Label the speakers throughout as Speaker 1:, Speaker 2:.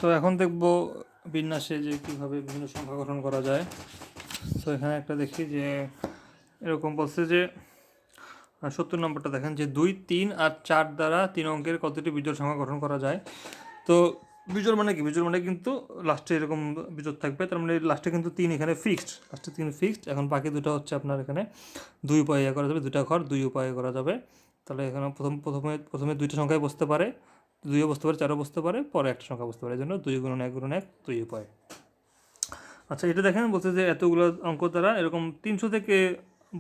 Speaker 1: তো এখন দেখব বিন্যাসে যে কীভাবে বিভিন্ন সংখ্যা গঠন করা যায়। তো এখানে একটা দেখি যে এরকম বলছে যে 70 নম্বরটা দেখেন যে 2, 3 আর 4 দ্বারা 3 অঙ্কের কতটি বিজোড় সংখ্যা গঠন করা যায়। তো বিজোড় মানে কি? বিজোড় মানে কিন্তু লাস্টে এরকম বিজোড় থাকবে, তার মানে লাস্টে কিন্তু 3 এখানে ফিক্সড, লাস্টে 3 ফিক্সড। এখন বাকি দুটো হচ্ছে আপনার এখানে 2 উপায়ে করা যাবে, দুটা ঘর 2 উপায়ে করা যাবে। তাহলে এখানে প্রথমে দুইটা সংখ্যায় বসতে পারে, 2ও বসতে পারে, 4ও বসতে পারে, পরে একটা সংখ্যা বসতে পারে, এই জন্য 2 গুণন 1 গুণন 1 2 উপায়। আচ্ছা, এটা দেখেন বলছে যে এতগুলো অঙ্ক দ্বারা এরকম 300 থেকে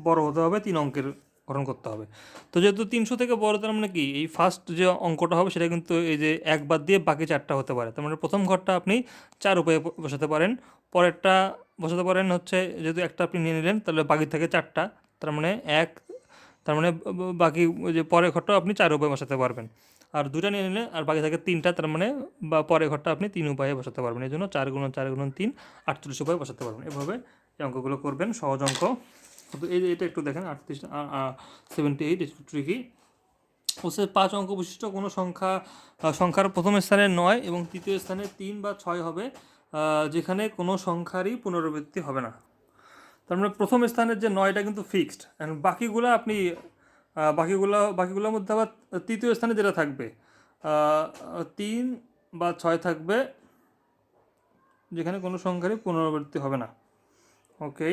Speaker 1: বড় হতে হবে, 3 অঙ্কের গঠন করতে হবে। তো যেহেতু 300 থেকে বড়, তার মানে কি এই ফার্স্ট যে অঙ্কটা হবে সেটা কিন্তু এই যে এক বাদ দিয়ে বাকি 4টা হতে পারে। তার মানে প্রথম ঘরটা আপনি 4 উপায়ে বসাতে পারেন, পরেরটা বসাতে পারেন হচ্ছে, যেহেতু একটা আপনি নিয়ে নিলেন তাহলে বাকি থাকে 4টা, তার মানে তার মানে বাকি যে পরের ঘরটা আপনি 4 উপায়ে বসাতে পারবেন। আর 2টা নিয়ে নিলে আর বাকি থাকে 3টা, তার মানে বা পরের ঘরটা আপনি 3 উপায়ে বসাতে পারবেন। এই জন্য 4 গুণন 4 গুণন 3 48 উপায়ে বসাতে পারবেন। এভাবে এই অঙ্কগুলো করবেন, সহজ অঙ্ক। তো এটা একটু দেখেন 78 একটু ট্রিকি। হচ্ছে 5 অঙ্ক বিশিষ্ট কোনো সংখ্যার প্রথম স্থানে 9 এবং তৃতীয় স্থানে 3 বা 6 হবে, যেখানে কোনো সংখ্যারই পুনরাবৃত্তি হবে না। তার মানে প্রথম স্থানের যে 9টা কিন্তু ফিক্সড, অ্যান্ড বাকিগুলো আপনি বাকিগুলোর মধ্যে আবার তৃতীয় স্থানে যেটা থাকবে 3 বা 6 থাকবে, যেখানে কোনো সংখ্যারই পুনরাবৃত্তি হবে না। ওকে,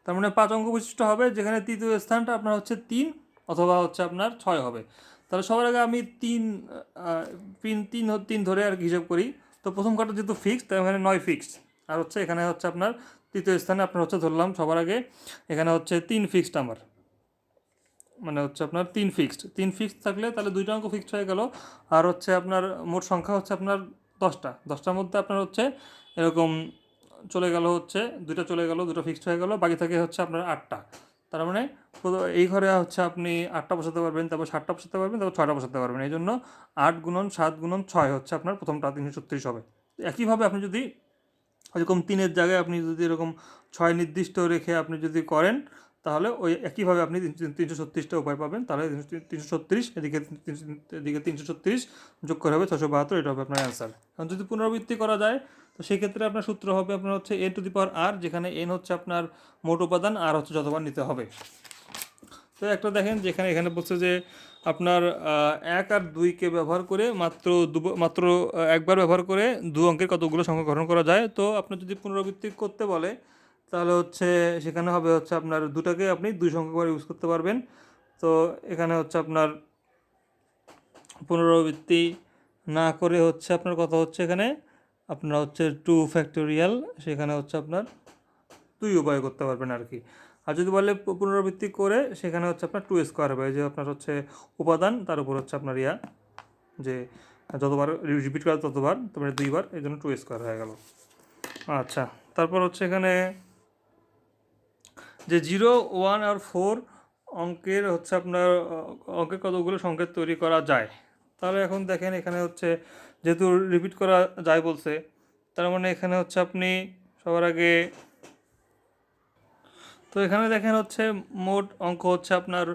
Speaker 1: তার মানে 5 অঙ্ক বিশিষ্ট হবে, যেখানে তৃতীয় স্থানটা আপনার হচ্ছে 3 অথবা হচ্ছে আপনার 6 হবে। তাহলে সবার আগে আমি 3 ধরে আর কি হিসাব করি। তো প্রথম কাটা যেহেতু ফিক্সড, তাই এখানে 9 ফিক্সড, আর হচ্ছে এখানে হচ্ছে আপনার তৃতীয় স্থানে আপনার হচ্ছে ধরলাম সবার আগে এখানে হচ্ছে 3 ফিক্সড আমার, মানে হচ্ছে আপনার 3 ফিক্সড থাকলে তাহলে 2টা অঙ্ক ফিক্সড হয়ে গেল। আর হচ্ছে আপনার মোট সংখ্যা হচ্ছে আপনার 10টার মধ্যে আপনার হচ্ছে এরকম চলে গেল হচ্ছে 2টা চলে গেল, 2টা ফিক্সড হয়ে গেল, বাকি থাকে হচ্ছে আপনার 8টা। তার মানে এই ঘরে হচ্ছে আপনি 8টা বসাতে পারবেন, তারপর 7টা বসাতে পারবেন, তারপর 6টা বসাতে পারবেন। এই জন্য 8 গুণন 7 গুণন 6 হচ্ছে আপনার প্রথমটা 336 হবে। একইভাবে আপনি যদি এরকম 3-এর জায়গায় আপনি যদি এরকম 6 নির্দিষ্ট রেখে আপনি যদি করেন, তাহলে ওই একইভাবে আপনি 336টা উপায় পাবেন। তাহলে 336 এদিকে 336 যোগ করে হবে 672, এটা হবে আপনার অ্যান্সার। এখন যদি পুনরাবৃত্তি করা যায়, তো সেই ক্ষেত্রে আপনার সূত্র হবে আপনার হচ্ছে n⁻r, যেখানে n হচ্ছে আপনার মোট উপাদান, আর হচ্ছে যতবার নিতে হবে। তো একটা দেখেন যেখানে এখানে বলছে যে আপনার 1 আর 2কে ব্যবহার করে মাত্র একবার ব্যবহার করে 2 অঙ্কের কতগুলো সংখ্যা গঠন করা যায়। তো আপনার যদি পুনরাবৃত্তি করতে বলে, তাহলে হচ্ছে সেখানে হবে হচ্ছে আপনার 2টাকে আপনি 2 সংখ্যা করে ইউজ করতে পারবেন। তো এখানে হচ্ছে আপনার পুনরাবৃত্তি না করে হচ্ছে আপনার কথা হচ্ছে এখানে আপনার হচ্ছে 2 ফ্যাক্টোরিয়াল, সেখানে হচ্ছে আপনার 2 উপায় করতে পারবেন আর কি। আর যদি বলে পুনরাবৃত্তি করে, সেখানে হচ্ছে আপনার 2 স্কোয়ার হবে, যে আপনার হচ্ছে উপাদান তার উপর হচ্ছে আপনার যে যতবার রিপিট করা ততবার, তারপরে 2বার, এই জন্য 2 স্কোয়ার হয়ে গেল। আচ্ছা, তারপর হচ্ছে এখানে যে 0, 1 আর 4 অঙ্কের হচ্ছে আপনার অঙ্কের কতগুলো সংকেত তৈরি করা যায়। তাহলে এখন দেখেন এখানে হচ্ছে যেহেতু রিপিট করা যায় বলছে, তার মানে এখানে হচ্ছে আপনি সবার আগে, তো এখানে দেখেন হচ্ছে মোট অঙ্ক হচ্ছে আপনার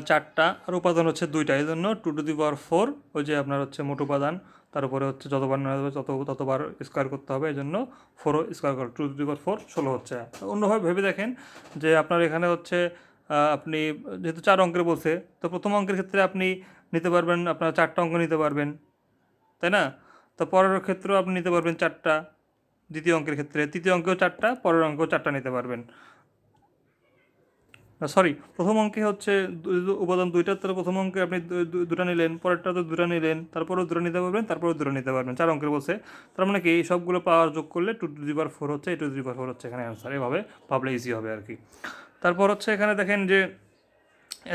Speaker 1: 4টা, আর উপাদান হচ্ছে 2টা, এই জন্য 2⁴, ওই যে আপনার হচ্ছে মোট উপাদান, তার উপরে হচ্ছে যতবার নেওয়া যাবে ততবার স্কোয়ার করতে হবে, এই জন্য 4 স্কোয়ার করে 2⁴ 16 হচ্ছে। অন্যভাবে ভেবে দেখেন যে আপনার এখানে হচ্ছে আপনি যেহেতু 4 অঙ্কের বলছে, তো প্রথম অঙ্কের ক্ষেত্রে আপনি নিতে পারবেন আপনার 4টা অঙ্ক নিতে পারবেন, তাই না? তো পরের ক্ষেত্রেও আপনি নিতে পারবেন 4টা, দ্বিতীয় অঙ্কের ক্ষেত্রে, তৃতীয় অঙ্কেও 4টা, পরের অঙ্কেও 4টা নিতে পারবেন। সরি, প্রথম অঙ্কে হচ্ছে উপাদান 2টা, তাহলে প্রথম অঙ্কে আপনি 2টা নিলেন, পরেরটাতে 2টা নিলেন, তারপরেও 2টা নিতে পারবেন, তারপরেও 2টা নিতে পারবেন। 4 অঙ্কের বলছে, তার মানে কি এই সবগুলো পাওয়ার যোগ করলে 2⁴ হচ্ছে, এই 2⁴ হচ্ছে এখানে অ্যান্সার। এভাবে ভাবলে ইজি হবে আর কি। তারপর হচ্ছে এখানে দেখেন যে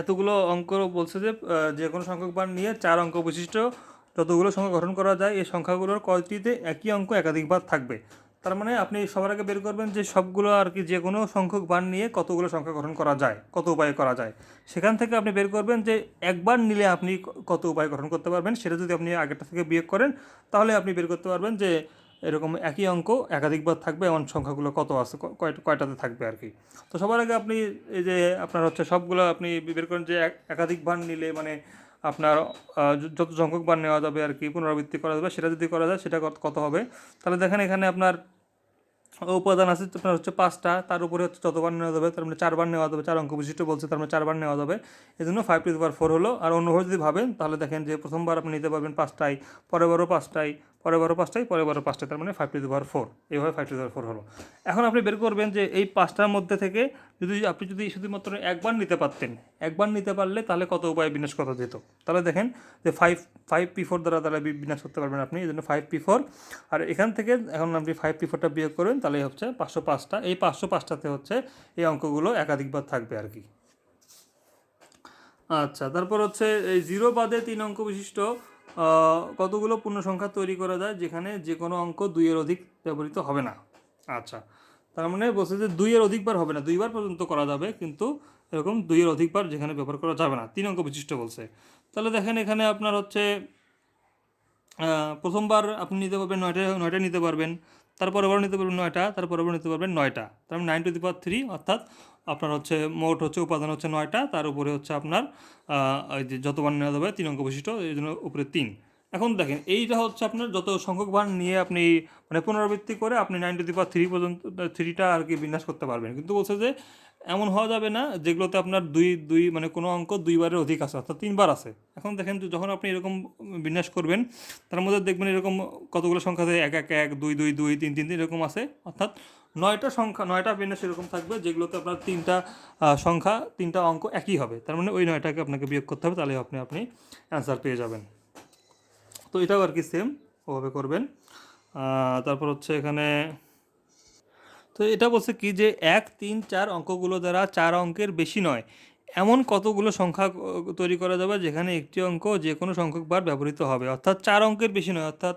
Speaker 1: এতগুলো অঙ্ক বলছে যে যে কোনো সংখ্যক বার নিয়ে 4 অঙ্ক বিশিষ্ট যতগুলো সংখ্যা গঠন করা যায়, এই সংখ্যাগুলোর কয়টিতে একই অঙ্ক একাধিকবার থাকবে। তার মানে আপনি সবার আগে বের করবেন যে সবগুলো আর কি যে কোনো সংখ্যক বার নিয়ে কতগুলো সংখ্যা গঠন করা যায়, কত উপায়ে করা যায়। সেখান থেকে আপনি বের করবেন যে একবার নিলে আপনি কত উপায় গঠন করতে পারবেন। সেটা যদি আপনি আগেরটা থেকে বিয়োগ করেন, তাহলে আপনি বের করতে পারবেন যে এরকম একই অঙ্ক একাধিকবার থাকবে এমন সংখ্যাগুলো কত আছে, কয়টাতে থাকবে আর কি। তো সবার আগে আপনি এই যে আপনার হচ্ছে সবগুলো আপনি বের করেন যে একাধিকবার নিলে, মানে আপনার যত সংখ্যক বার নেওয়া যাবে আর কি, পুনরাবৃত্তি করা যাবে, সেটা যদি করা যায় সেটা কত হবে। তাহলে দেখেন এখানে আপনার উপাদান আছে আপনার হচ্ছে 5টা, তার উপরে হচ্ছে যতবার নেওয়া যাবে, তার মানে 4বার নেওয়া যাবে, 4 অঙ্ক বিশিষ্ট বলছে, তার মানে 4বার নেওয়া যাবে, এই জন্য 5^4 হলো। আর অন্যভাবে যদি ভাবেন তাহলে দেখেন যে প্রথমবার আপনি নিতে পারবেন 5টাই, পরের বারও 5টাই, পরের বারও 5টাই, পরের বারও 5টাই, তার মানে 5^4, এইভাবে 5^4 হলো। এখন আপনি বের করবেন যে এই 5টার মধ্যে থেকে আপনি যদি শুধুমাত্র একবার নিতে পারতেন, একবার নিতে পারলে তাহলে কত উপায়ে বিন্যাস করা যেত। তাহলে দেখেন যে 5P4 দ্বারা তাহলে বিন্যাস করতে পারবেন আপনি, এই জন্য 5P4। আর এখান থেকে এখন আপনি 5P4টা বিয়োগ করবেন, তাহলে হচ্ছে 505টা। এই 505টাতে হচ্ছে এই অঙ্কগুলো একাধিকবার থাকবে আর কি। আচ্ছা, তারপর হচ্ছে এই 0 বাদে 3 অঙ্ক বিশিষ্ট কতগুলো পূর্ণ সংখ্যা তৈরি করা যায় যেখানে যে কোনো অঙ্ক 2-এর অধিক ব্যবহৃত হবে না। আচ্ছা, তার মানে বলছে যে 2-এর অধিকবার হবে না, 2বার পর্যন্ত করা যাবে, কিন্তু এরকম 2-এর অধিকবার যেখানে ব্যবহার করা যাবে না, 3 অঙ্ক বিশিষ্ট বলছে। তাহলে দেখেন এখানে আপনার হচ্ছে প্রথমবার আপনি নিতে পারবেন 9টা নিতে পারবেন, তারপর আবার নিতে পারবেন 9টা, তারপর আবার নিতে পারবেন 9টা, তার মানে 9^3, অর্থাৎ আপনার হচ্ছে মোট হচ্ছে উপাদান হচ্ছে 9টা, তার উপরে হচ্ছে আপনার এই যে যতবার নেওয়া যাবে 3 অঙ্ক বিশিষ্ট, এই জন্য উপরে 3। এখন দেখেন এইটা হচ্ছে আপনার যত সংখ্যক বার নিয়ে আপনি মানে পুনরাবৃত্তি করে আপনি 9^3 পর্যন্ত 3টা আর কি বিন্যাস করতে পারবেন, কিন্তু বলছে যে এমন হওয়া যাবে না যেগুলোতে আপনার দুই দুই মানে কোনো অঙ্ক 2বারের অধিক আছে, অর্থাৎ 3বার আছে। এখন দেখেন যে যখন আপনি এরকম বিন্যাস করবেন, তার মধ্যে দেখবেন এরকম কতগুলো সংখ্যা আছে, 1, 1, 1, 2, 2, 2, 3, 3 এরকম আছে, অর্থাৎ 9টা বিন্যাস এরকম থাকবে যেগুলোতে আপনার 3টা অঙ্ক একই হবে, তার মানে ওই 9টাকে আপনাকে বিয়োগ করতে হবে, তাহলে আপনি অ্যান্সার পেয়ে যাবেন। তো এটাও আর কি সেম ওভাবে করবেন। তারপর হচ্ছে এখানে তো এটা বলছে কি যে 1, 3, 4 অঙ্কগুলো দ্বারা 4 অঙ্কের বেশি নয় এমন কতগুলো সংখ্যা তৈরি করা যাবে যেখানে একটি অঙ্ক যে কোনো সংখ্যকবার ব্যবহৃত হবে, অর্থাৎ 4 অঙ্কের বেশি নয়, অর্থাৎ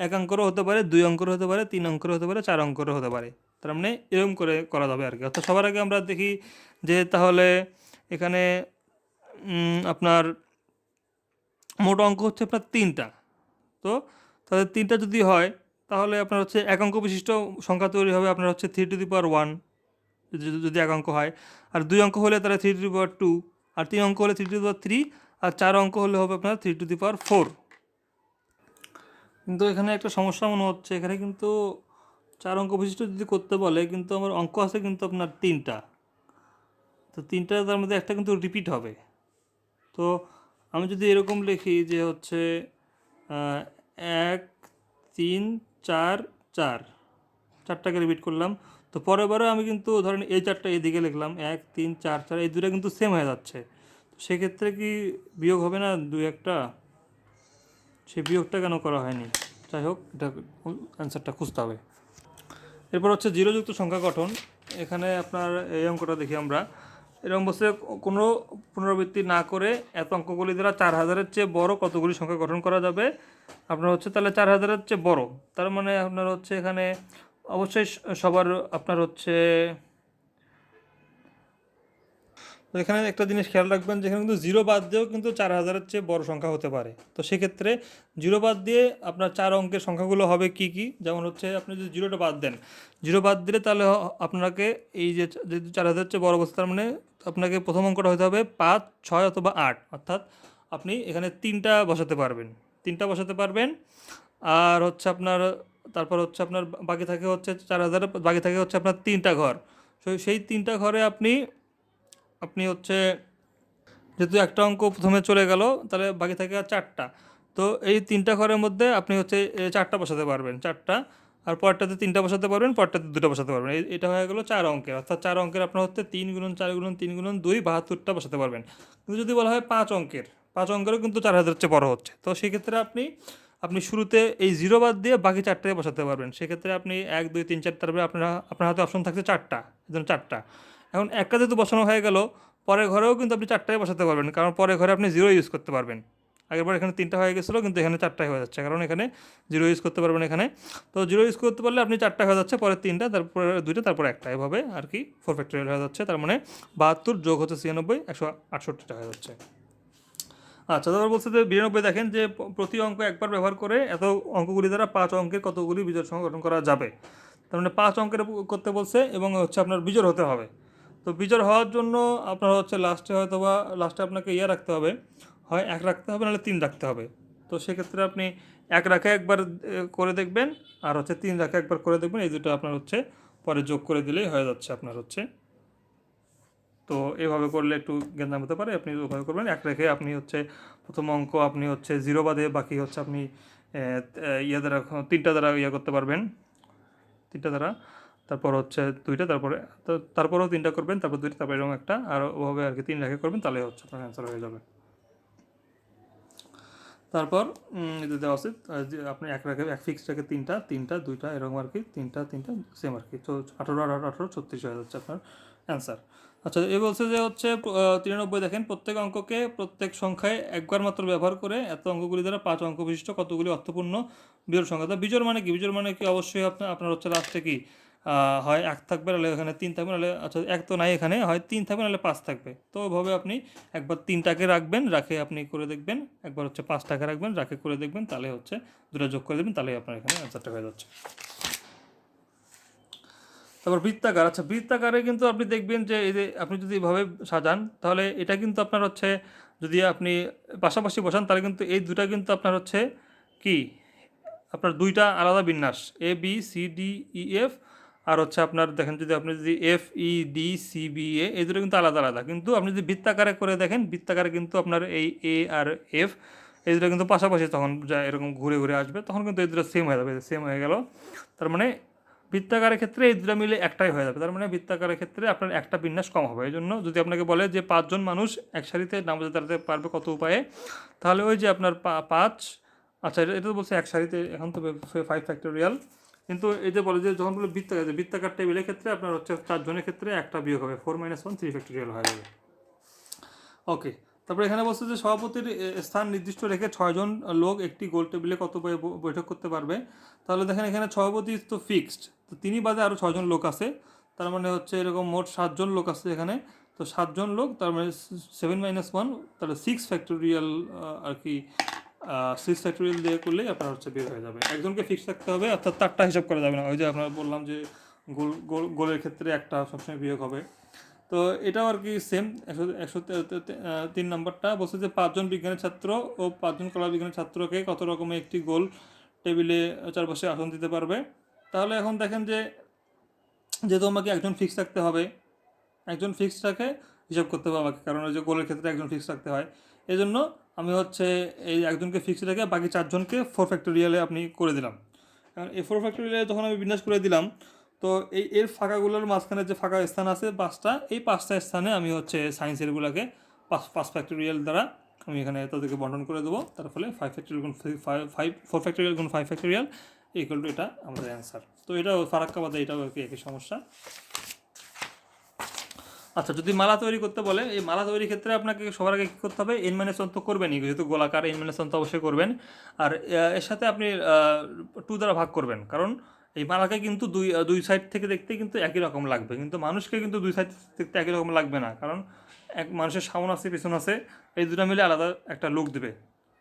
Speaker 1: 1 অঙ্কেরও হতে পারে, 2 অঙ্কেরও হতে পারে, 3 অঙ্কেরও হতে পারে, 4 অঙ্কেরও হতে পারে, তার মানে এরকম করে করা যাবে আর কি। অর্থাৎ সবার আগে আমরা দেখি যে তাহলে এখানে আপনার মোট অঙ্ক হচ্ছে আপনার 3টা, তো তাহলে 3টা যদি হয় তাহলে আপনার হচ্ছে 1 অঙ্ক বিশিষ্ট সংখ্যা তৈরি হবে আপনার হচ্ছে 3^1 যদি 1 অঙ্ক হয়, আর 2 অঙ্ক হলে তারা 3^2, আর 3 অঙ্ক হলে 3^3, আর 4 অঙ্ক হলে হবে আপনার 3^4। কিন্তু এখানে একটা সমস্যা মনে হচ্ছে, এখানে কিন্তু 4 অঙ্ক বিশিষ্ট যদি করতে বলে, কিন্তু আমার অঙ্ক আছে কিন্তু আপনার 3টা, তো 3টা তার মধ্যে একটা কিন্তু রিপিট হবে। তো আমি যদি এরকম লিখি যে হচ্ছে 1, 3, 4, 4, 4টাকে রিপিট করলাম, তো পরের বারে আমি কিন্তু ধরেন এই 4টা এদিকে লিখলাম, 1, 3, 4, 4, এই দুটো কিন্তু সেম হয়ে যাচ্ছে, তো সেক্ষেত্রে কি বিয়োগ হবে না 2-1টা? সেই বিয়োগটা কেন করা হয়নি? যাই হোক, এটা অ্যান্সারটা খুঁজতে হবে। এরপর হচ্ছে জিরোযুক্ত সংখ্যা গঠন। এখানে আপনার এই অঙ্কটা দেখি আমরা, এরকম বলছে কোনো পুনরাবৃত্তি না করে এত অঙ্কগুলি দ্বারা 4000-এর চেয়ে বড় কতগুলি সংখ্যা গঠন করা যাবে। আপনার হচ্ছে তাহলে 4000-এর চেয়ে বড়, তার মানে আপনার হচ্ছে এখানে অবশ্যই সবার আপনার হচ্ছে, তো এখানে একটা জিনিস খেয়াল রাখবেন যে এখানে কিন্তু 0 বাদ দিয়েও কিন্তু 4000-এর চেয়ে বড় সংখ্যা হতে পারে। তো সেক্ষেত্রে 0 বাদ দিয়ে আপনার 4 অঙ্কের সংখ্যাগুলো হবে কি কি, যেমন হচ্ছে আপনি যদি 0টা বাদ দেন, 0 বাদ দিলে তাহলে আপনাকে এই যে যেহেতু 4000-এর চেয়ে বড় বস্তু, তার মানে আপনাকে প্রথম অঙ্কটা হতে হবে 5, 6 অথবা 8, অর্থাৎ আপনি এখানে 3টা বসাতে পারবেন, 3টা বসাতে পারবেন। আর হচ্ছে আপনার তারপর হচ্ছে আপনার বাকি থাকে হচ্ছে 4000, বাকি থাকে হচ্ছে আপনার 3টা ঘর। সেই 3টা ঘরে আপনি আপনি হচ্ছে যেহেতু একটা অঙ্ক প্রথমে চলে গেল, তাহলে বাকি থাকে আর 4টা, তো এই 3টা ঘরের মধ্যে আপনি হচ্ছে 4টা বসাতে পারবেন, 4টা, আর পরেরটাতে 3টা বসাতে পারবেন, পরেরটাতে 2টা বসাতে পারবেন, এটা হয়ে গেলো 4 অঙ্কের, অর্থাৎ 4 অঙ্কের আপনার হচ্ছে 3 × 4 × 3 × 2 72টা বসাতে পারবেন। কিন্তু যদি বলা হয় 5 অঙ্কেরও কিন্তু 4000 চেয়ে বড় হচ্ছে, তো সেক্ষেত্রে আপনি শুরুতে এই 0 বাদ দিয়ে বাকি 4টায় বসাতে পারবেন। সেক্ষেত্রে আপনি 1, 2, 3, 4, তারপরে আপনার হাতে অপশন থাকছে 4টা, এই জন্য 4টা। এখন একটা যেহেতু বসানো হয়ে গেল, পরের ঘরেও কিন্তু আপনি 4টায় বসাতে পারবেন, কারণ পরের ঘরে আপনি 0 ইউজ করতে পারবেন। আগেরবার এখানে 3টা হয়ে গেছিলো, কিন্তু এখানে 4টায় হয়ে যাচ্ছে, কারণ এখানে 0 ইউজ করতে পারবেন এখানে। তো 0 ইউজ করতে পারলে আপনি 4টা হয়ে যাচ্ছে, পরে 3টা, তারপরে 2টা, তারপরে 1টা, এভাবে আর কি 4 ফ্যাক্টোরিয়াল হয়ে যাচ্ছে, তার মানে 72 যোগ হচ্ছে 96, 168টা হয়ে যাচ্ছে। আচ্ছা, তারপর বলছে যে 92 দেখেন যে প্রতি অঙ্ক একবার ব্যবহার করে এত অঙ্কগুলি দ্বারা 5 অঙ্কের কতগুলি বিজোড় সংখ্যা গঠন করা যাবে। তার মানে 5 অঙ্কের করতে বলছে এবং হচ্ছে আপনার বিজোড় হতে হবে। তো বিজোড় হওয়ার জন্য আপনার হচ্ছে লাস্টে আপনাকে রাখতে হবে, হয় 1 রাখতে হবে, নাহলে 3 রাখতে হবে। তো সেক্ষেত্রে আপনি 1 রাখে একবার করে দেখবেন, আর হচ্ছে 3 রাখে একবার করে দেখবেন, এই দুটো আপনার হচ্ছে পরে যোগ করে দিলেই হয়ে যাচ্ছে আপনার হচ্ছে। তো এভাবে করলে একটু জ্ঞান হতে পারে, আপনি ওভাবে করবেন। 1 রেখে আপনি হচ্ছে প্রথম অঙ্ক আপনি হচ্ছে 0 বাদে বাকি হচ্ছে আপনি ইয়ে দ্বারা 3টা দ্বারা ইয়ে করতে পারবেন, 3টা দ্বারা, তারপর হচ্ছে 2টা, তারপরে তারপরেও 3টা করবেন, তারপর 2টা, তারপর এরকম একটা, আর ওভাবে আর কি 3 রেখে করবেন, তাহলে হচ্ছে আপনার অ্যান্সার হয়ে যাবে। তারপর এটা দেওয়া আছে যে আপনি 1 রেখে 1 ফিক্সড রেখে 3টা 3টা 2টা এরকম আর কি, 3টা 3টা সেম আর কি। তো 18 18 18 36 হয়ে যাচ্ছে আপনার অ্যান্সার। আচ্ছা, এ বলছে যে হচ্ছে 93 দেখেন, প্রত্যেক অঙ্ককে প্রত্যেক সংখ্যায় একবার মাত্র ব্যবহার করে এত অঙ্কগুলি দ্বারা 5 অঙ্ক বিশিষ্ট কতগুলি অর্থপূর্ণ বিজোড় সংখ্যা। তো বিজোড় মানে কি? বিজোড় মানে কি অবশ্যই আপনার হচ্ছে লাস্টে কি হয় 1 থাকবে, নাহলে এখানে 3 থাকবে, নাহলে আচ্ছা 1 তো নাই এখানে, হয় 3 থাকবে নাহলে 5 থাকবে। তো ওইভাবে আপনি একবার 3টাকে রাখবেন, রাখে আপনি করে দেখবেন, একবার হচ্ছে 5টাকে রাখবেন, রাখে করে দেখবেন, তাহলে হচ্ছে দুটো যোগ করে দেবেন, তাহলে আপনার এখানে অ্যান্সারটা হয়ে যাচ্ছে। তারপর বৃত্তাকার। আচ্ছা, বৃত্তাকারে কিন্তু আপনি দেখবেন যে এই যে আপনি যদি এভাবে সাজান, তাহলে এটা কিন্তু আপনার হচ্ছে যদি আপনি পাশাপাশি বসান, তাহলে কিন্তু এই দুটা কিন্তু আপনার হচ্ছে কি আপনার 2টা আলাদা বিন্যাস, A B C D E F, আর হচ্ছে আপনার দেখেন যদি আপনি যদি F E D C B A, এই দুটো কিন্তু আলাদা আলাদা। কিন্তু আপনি যদি বৃত্তাকারে করে দেখেন, বৃত্তাকারে কিন্তু আপনার এই এ আর এফ এই দুটো কিন্তু পাশাপাশি তখন যা এরকম ঘুরে ঘুরে আসবে, তখন কিন্তু এই দুটো সেম হয়ে যাবে, সেম হয়ে গেল। তার মানে বৃত্তাকারের ক্ষেত্রে এই দুটো মিলে একটাই হয়ে যাবে, তার মানে বৃত্তাকারের ক্ষেত্রে আপনার একটা বিন্যাস কম হবে। এই জন্য যদি আপনাকে বলে যে 5জন মানুষ এক সারিতে নামাজে দাঁড়াতে পারবে কত উপায়ে, তাহলে ওই যে আপনার 5, আচ্ছা এটা তো বলছে এক সারিতে, এখন তো 5 ফ্যাক্টোরিয়াল, কিন্তু এই যে বলে যে যখন বলে বৃত্তাকার, বৃত্তাকার টেবিলের ক্ষেত্রে আপনার হচ্ছে 4জনের ক্ষেত্রে একটা বিয়োগ হবে, 4 - 1 3 ফ্যাক্টোরিয়াল হয়ে যাবে। ওকে, তারপরে এখানে বলছে যে সভাপতির স্থান নির্দিষ্ট রেখে 6জন লোক একটি গোল টেবিলে কত বৈঠক করতে পারবে। তাহলে দেখেন এখানে সভাপতি তো ফিক্সড, তো তিনি বাদে আরও 6জন লোক আছে, তার মানে হচ্ছে এরকম মোট 7জন লোক আছে এখানে। তো 7জন লোক, তার মানে 7 - 1, তাহলে 6 ফ্যাক্টোরিয়াল আর কি, 6 ফ্যাক্টোরিয়াল দিয়ে করলেই আপনার হচ্ছে বের হয়ে যাবে। একজনকে ফিক্স রাখতে হবে, অর্থাৎ তারটা হিসাব করা যাবে না। ওই যে আপনার বললাম যে গোলের ক্ষেত্রে একটা সবসময় বিয়োগ হবে। তো এটাও আর কি সেম। 103 নম্বরটা বলছে যে 5জন বিজ্ঞানের ছাত্র ও 5জন কলা বিজ্ঞানের ছাত্রকে কত রকমের একটি গোল টেবিলে চারপাশে আসন দিতে পারবে। তাহলে এখন দেখেন যে যেহেতু আমাকে একজন ফিক্স রাখতে হবে, একজন ফিক্স রাখে হিসাব করতে হবে আমাকে, কারণ ওই যে গোলের ক্ষেত্রে একজন ফিক্স রাখতে হয়। এই জন্য আমি হচ্ছে এই একজনকে ফিক্স রেখে বাকি 4জনকে 4 ফ্যাক্টোরিয়ালে আপনি করে দিলাম। কারণ এই 4 ফ্যাক্টোরিয়ালে যখন আমি বিন্যাস করে দিলাম, তো এর ফাঁকাগুলোর মাঝখানে যে ফাঁকা স্থান আছে 5টা, এই 5টা স্থানে আমি হচ্ছে সায়েন্সেরগুলোকে 5 ফ্যাক্টোরিয়াল দ্বারা আমি এখানে তাদেরকে বন্টন করে দেবো। তার ফলে 5 ফ্যাক্টোরিয়াল গুণ 5 4 ফ্যাক্টোরিয়াল গুণ 5 ফ্যাক্টোরিয়াল ইকুয়াল টু এটা আমাদের অ্যান্সার। তো এটাও ফারাক্কাবাদে, এটাও আর কি একই সমস্যা। আচ্ছা, যদি মালা তৈরি করতে বলে, এই মালা তৈরির ক্ষেত্রে আপনাকে সবার আগে কী করতে হবে? n-1 তো করবেনই, যেহেতু গোলাকার n-1 তো অবশ্যই করবেন। আর এর সাথে আপনি 2 দ্বারা ভাগ করবেন, কারণ এই মালাকে কিন্তু দুই সাইড থেকে দেখতে কিন্তু একই রকম লাগবে, কিন্তু মানুষকে কিন্তু দুই সাইড দেখতে একই রকম লাগবে না, কারণ এক মানুষের সামনে আছে পিছন আছে, এই দুটো মিলে আলাদা একটা লুক দেবে,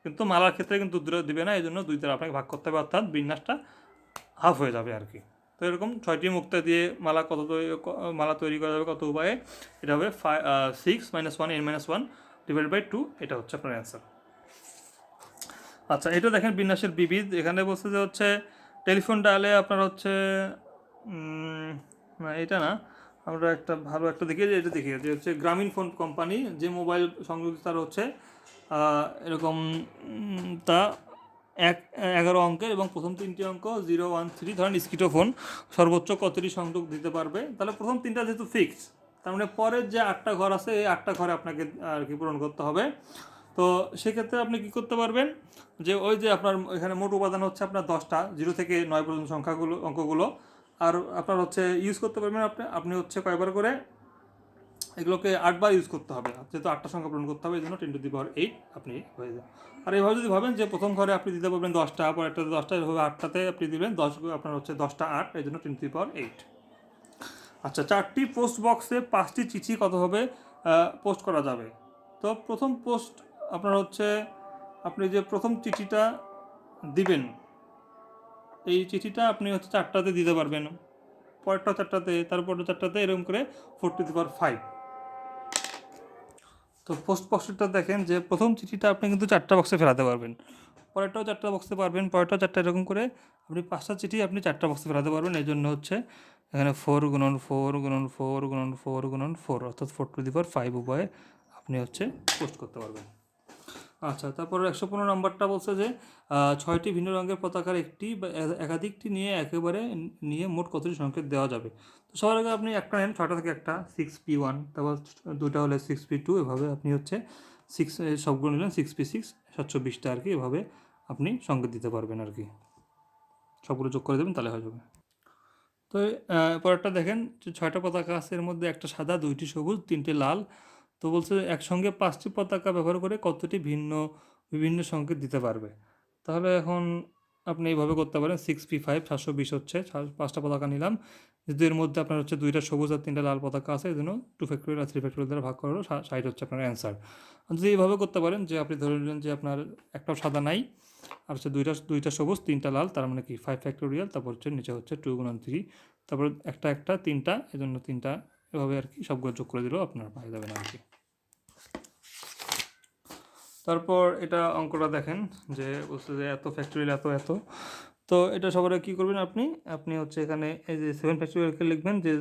Speaker 1: কিন্তু মালার ক্ষেত্রে কিন্তু দুটো দিবে না। এই জন্য 2 দ্বারা আপনাকে ভাগ করতে হবে, অর্থাৎ বিন্যাসটা হাফ হয়ে যাবে আর কি। তো এরকম 6টি মুক্তা দিয়ে মালা তৈরি করা যাবে কত উপায়ে? এটা হবে 6 - 1 n-1 ডিভাইড বাই 2, এটা হচ্ছে আপনার অ্যান্সার। আচ্ছা, এটা দেখেন বিন্যাসের বিবিধ। এখানে বলছে যে হচ্ছে টেলিফোন ডায়ালে আপনার হচ্ছে না এটা না, আমরা একটা ভালো একটা দেখি, যে এটা দেখি যে হচ্ছে গ্রামীণ ফোন কোম্পানি যে মোবাইল সংযোগ তার হচ্ছে এরকম তা 11 অঙ্কের এবং প্রথম 3টি অঙ্ক 0 1 3, ধরেন স্কিটো ফোন সর্বোচ্চ কতটি সংযোগ দিতে পারবে। তাহলে প্রথম 3টা যেহেতু ফিক্স, তার মানে পরের যে 8টা ঘর আছে এই 8টা ঘরে আপনাকে আর কি পূরণ করতে হবে। তো সেক্ষেত্রে আপনি কি করতে পারবেন, যে ওই যে আপনার এখানে মোট উপাদান হচ্ছে আপনার 10টা, 0 থেকে 9 পর্যন্ত সংখ্যাগুলো অঙ্কগুলো, আর আপনার হচ্ছে ইউজ করতে পারবেন আপনি হচ্ছে কয়বার করে এগুলোকে 8বার ইউজ করতে হবে, যেহেতু 8টা সংখ্যা পূরণ করতে হবে, এই জন্য 10⁸ আপনি হয়ে যান। আর এইভাবে যদি ভাবেন যে প্রথম ঘরে আপনি দিতে পারবেন 10টা, পরেরটাতে 10টা, এভাবে 8টাতে আপনি দিবেন 10, আপনার হচ্ছে 10টা 8, এই জন্য 10⁸। আচ্ছা, 4টি পোস্ট বক্সে 5টি চিঠি কতভাবে পোস্ট করা যাবে? তো প্রথম পোস্ট আপনার হচ্ছে আপনি যে প্রথম চিঠিটা দিবেন, এই চিঠিটা আপনি হচ্ছে 4টাতে দিতে পারবেন, পরেরটা 4টাতে, তারপরে 4টাতে, এরকম করে 4⁵। তো পোস্ট বক্সটা দেখেন যে প্রথম চিঠিটা আপনি কিন্তু 4টা বক্সে ফেলাতে পারবেন, পরেরটাও 4টা বক্সে পারবেন, পরেরটাও 4টা, এরকম করে আপনি 5টা চিঠি আপনি 4টা বক্সে ফেলাতে পারবেন। এই জন্য হচ্ছে এখানে 4 × 4 × 4 × 4 অর্থাৎ 4⁵ উপায়ে আপনি হচ্ছে পোস্ট করতে পারবেন। আচ্ছা, তারপর 115 নম্বরটা বলছে যে 6টি ভিন্ন রঙের পতাকার একটি বা একাধিকটি নিয়ে একেবারে নিয়ে মোট কতটি সংকেত দেওয়া যাবে। তো সবার আগে আপনি একটা নেন, 6টা থেকে একটা 6p1, তারপর দুটা হলে 6p2, এভাবে আপনি হচ্ছে সবগুলো নিলেন 6p6, 720টা আর কি, এভাবে আপনি সংকেত দিতে পারবেন আর কি, সবগুলো যোগ করে দেবেন তাহলে হয়ে যাবে। তো পরেরটা দেখেন যে 6টা পতাকা আছে, এর মধ্যে একটা সাদা, 2টি সবুজ, 3টে লাল। তো বলছে একসঙ্গে 5টি পতাকা ব্যবহার করে কতটি বিভিন্ন সংকেত দিতে পারবে। তাহলে এখন আপনি এইভাবে করতে পারেন, 6p5 720 হচ্ছে 5টা পতাকা নিলাম, যেহেতু এর মধ্যে আপনার হচ্ছে 2টা সবুজ আর 3টা লাল পতাকা আছে, এই জন্য 2 আর 3 দ্বারা ভাগ করা হলো, 60 হচ্ছে আপনার অ্যান্সার। যদি এইভাবে করতে পারেন যে আপনি ধরে নিলেন যে আপনার একটাও সাদা নাই, আর হচ্ছে দুইটা সবুজ 3টা লাল, তার মানে কি 5, তারপর হচ্ছে নিচে হচ্ছে 2 × 3, তারপর একটা 3টা, এই জন্য 3টা, এভাবে আর কি সবগুলো যোগ করে দিলেও আপনার পাই যাবেন আর কি। তারপর এটা অঙ্কটা দেখেন যে বলছে যে এত ফ্যাক্টরিয়াল এত এত, তো এটা সবার কী করবেন আপনি হচ্ছে এখানে এই যে 7 লিখবেন যে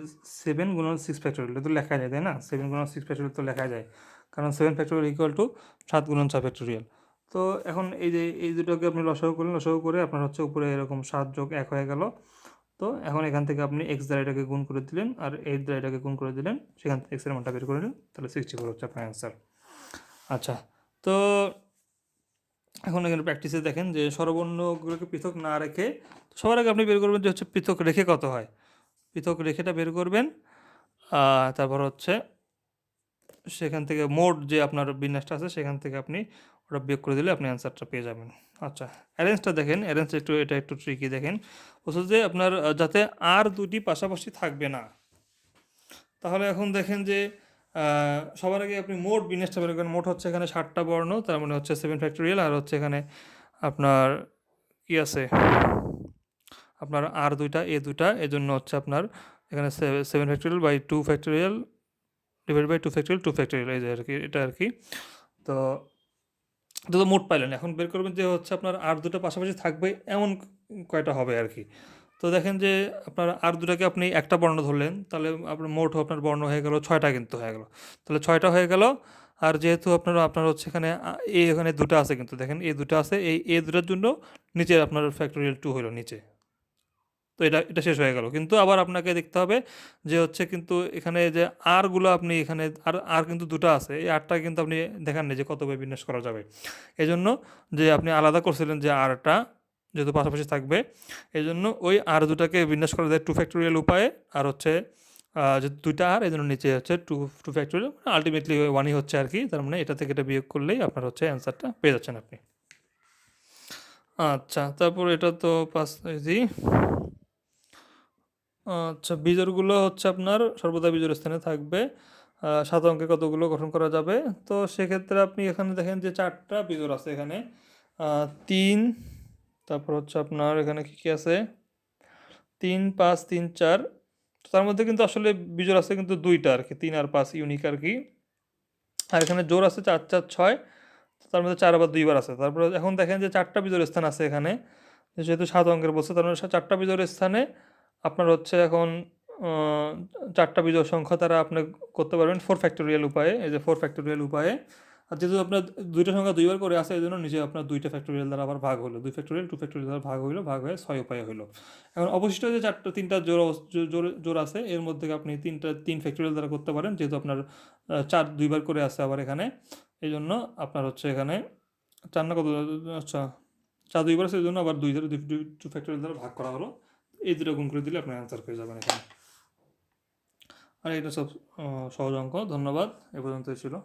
Speaker 1: 7 × 6 তো লেখা যায়, তাই না? 7 × 6 তো লেখা যায়, কারণ 7 = 7 × 6 তো এখন এই দুটোকে আপনি লসাগু করলেন, লসাগু করে আপনার হচ্ছে উপরে এরকম 7+1 হয়ে গেল। তো এখন এখান থেকে আপনি এক্স দ্বারা এটাকে গুণ করে দিলেন আর 8 দ্বারা এটাকে গুণ করে দিলেন, সেখান থেকে এক্সের মানটা বের করে নিলেন, তাহলে 64 হচ্ছে আপনার অ্যান্সার। আচ্ছা, তো এখন এখানে প্র্যাকটিসে দেখেন যে স্বরবর্ণগুলোকে পৃথক না রেখে, সবার আগে আপনি বের করবেন যে হচ্ছে পৃথক রেখে কত হয়, পৃথক রেখেটা বের করবেন, তারপর হচ্ছে সেখান থেকে মোট যে আপনার বিন্যাসটা আছে সেখান থেকে আপনি ওটা বিয়োগ করে দিলে আপনি অ্যান্সারটা পেয়ে যাবেন। আচ্ছা, অ্যারেঞ্জটা দেখেন, অ্যারেঞ্জটা এটা একটু ট্রিকি দেখেন, বলছে যে আপনার যাতে আর দুটি পাশাপাশি থাকবে না। তাহলে এখন দেখেন যে সবার আগে আপনি মোট বিন্যাসটা বের করেন, মোট হচ্ছে এখানে 7টা বর্ণ, তার মানে হচ্ছে 7 আর হচ্ছে এখানে আপনার কি আছে, আপনার আর দুইটা এ দুইটা, এজন্য হচ্ছে আপনার এখানে 7 ডিভাইড বাই 2 এই যে আর কি, এটা আর কি। তো তো মোট পাইলেন, এখন বের করবেন যে হচ্ছে আপনার আর দুটো পাশাপাশি থাকবে এমন কয়টা হবে আর কি। তো দেখেন যে আপনার আর দুটাকে আপনি একটা বর্ণ ধরলেন, তাহলে আপনার মোট আপনার বর্ণ হয়ে গেল 6টা, কিন্তু হয়ে গেল, তাহলে 6টা হয়ে গেল। আর যেহেতু আপনার হচ্ছে এখানে এখানে দুটো আছে, কিন্তু দেখেন এ দুটো আছে, এই দুটার জন্য নিচে আপনার 2 হলো নিচে, তো এটা শেষ হয়ে গেল। কিন্তু আবার আপনাকে দেখতে হবে যে হচ্ছে কিন্তু এখানে যে আরগুলো আপনি এখানে আর কিন্তু দুটো আছে, এই আরটা কিন্তু আপনি দেখান না যে কতভাবে বিন্যাস করা যাবে। এই জন্য যে আপনি আলাদা করছিলেন যে আরটা যেহেতু পাশাপাশি থাকবে, এই জন্য ওই আর দুটাকে বিন্যাস করা যায় 2 উপায়ে, আর হচ্ছে যে দুইটা আর, এই জন্য নিচে হচ্ছে 2 আলটিমেটলি 1ই হচ্ছে আর কি, তার মানে এটা থেকে এটা বিয়োগ করলেই আপনার হচ্ছে অ্যান্সারটা পেয়ে যাচ্ছেন আপনি। আচ্ছা, তারপর এটা তো পাস ইজি। আচ্ছা, বিজোড়গুলো হচ্ছে আপনার সর্বদা বিজোড় স্থানে থাকবে। 7 অঙ্কে কতগুলো গঠন করা যাবে? তো সেক্ষেত্রে আপনি এখানে দেখেন যে 4টা বিজোড় আছে এখানে, 3, তারপর হচ্ছে আপনার এখানে কী কী আছে, 3, 5, 3, 4, তার মধ্যে কিন্তু আসলে বিজোড় আছে কিন্তু 2টা আর কি, 3 আর 5 ইউনিক আর কি। আর এখানে জোড় আছে 4, 4, 6, তার মধ্যে 4 আবার 2বার আছে। তারপরে এখন দেখেন যে 4টা বিজোড় স্থান আছে এখানে, যেহেতু 7 অঙ্কের বলছে, তার মানে 4টা বিজোড় স্থানে আপনার হচ্ছে এখন 4টা বিজোড় সংখ্যা দ্বারা আপনি করতে পারবেন 4 উপায়ে, এই যে 4 উপায়ে। আর যেহেতু আপনার দুইটা সংখ্যা 2বার করে আসে, এই জন্য নিজে আপনার 2টা ফ্যাক্টোরিয়াল দ্বারা আবার ভাগ হলো, 2 দ্বারা ভাগ হয়ে 6 উপায়ে হলো। এখন অবশিষ্ট যে 3টা জোড় আছে, এর মধ্যে আপনি 3 ফ্যাক্টোরিয়াল দ্বারা করতে পারেন, যেহেতু আপনার 4 2বার করে আসে আবার এখানে, এই জন্য আপনার হচ্ছে এখানে 4 না কত, আচ্ছা 4 2বার আছে, এই জন্য আবার 2 ফ্যাক্টোরিয়াল দ্বারা ভাগ করা হলো, এই দুটো গুণ করে দিলে আপনার অ্যান্সার পেয়ে যাবেন এখানে। আর এটা সব সহজ অঙ্ক। ধন্যবাদ, এ পর্যন্তই ছিল।